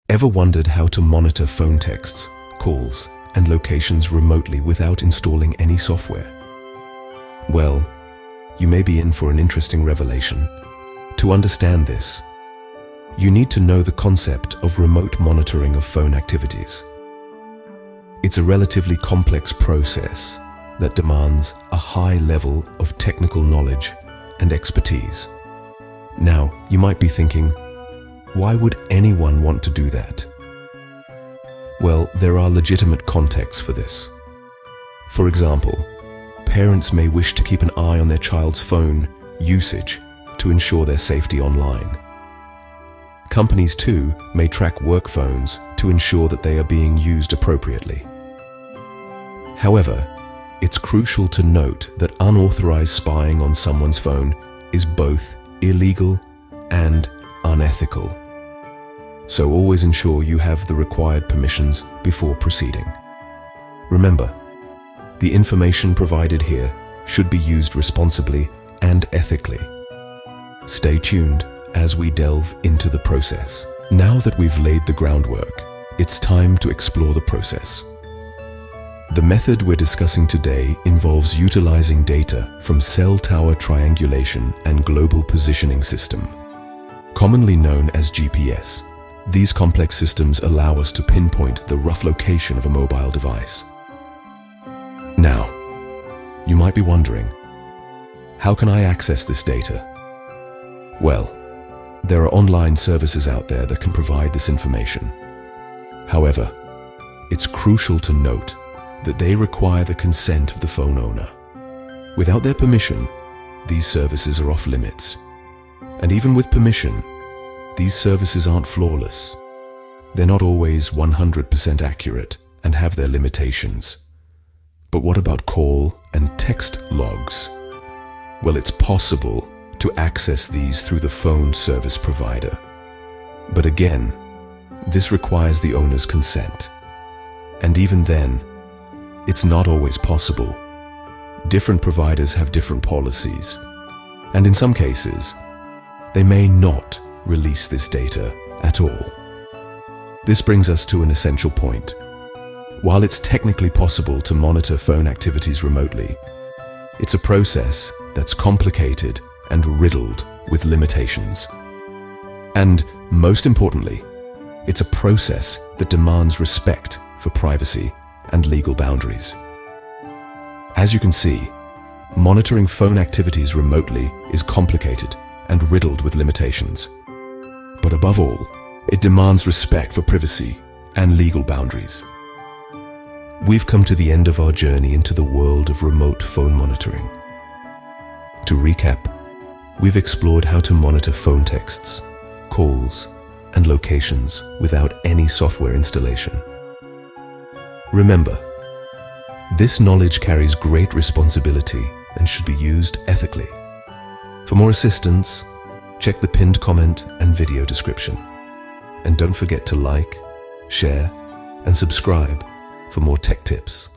Ever wondered how to monitor phone texts, calls, and locations remotely without installing any software? Well, you may be in for an interesting revelation. To understand this, you need to know the concept of remote monitoring of phone activities. It's a relatively complex process that demands a high level of technical knowledge and expertise. Now, you might be thinking, why would anyone want to do that? Well, there are legitimate contexts for this. For example, parents may wish to keep an eye on their child's phone usage to ensure their safety online. Companies too may track work phones to ensure that they are being used appropriately. However, it's crucial to note that unauthorized spying on someone's phone is both illegal and unethical. So always ensure you have the required permissions before proceeding. Remember, the information provided here should be used responsibly and ethically. Stay tuned as we delve into the process. Now that we've laid the groundwork, it's time to explore the process. The method we're discussing today involves utilizing data from cell tower triangulation and global positioning system, commonly known as GPS. These complex systems allow us to pinpoint the rough location of a mobile device. Now, you might be wondering, how can I access this data? Well, there are online services out there that can provide this information. However, it's crucial to note that they require the consent of the phone owner. Without their permission, these services are off limits. And even with permission, these services aren't flawless. They're not always 100% accurate and have their limitations. But what about call and text logs? Well, it's possible to access these through the phone service provider. But again, this requires the owner's consent. And even then, it's not always possible. Different providers have different policies, and in some cases, they may not release this data at all. This brings us to an essential point. While it's technically possible to monitor phone activities remotely, it's a process that's complicated and riddled with limitations. And most importantly, it's a process that demands respect for privacy and legal boundaries. As you can see, monitoring phone activities remotely is complicated and riddled with limitations. But above all, it demands respect for privacy and legal boundaries. We've come to the end of our journey into the world of remote phone monitoring. To recap, we've explored how to monitor phone texts, calls, and locations without any software installation. Remember, this knowledge carries great responsibility and should be used ethically. For more assistance, check the pinned comment and video description. And don't forget to like, share, and subscribe for more tech tips.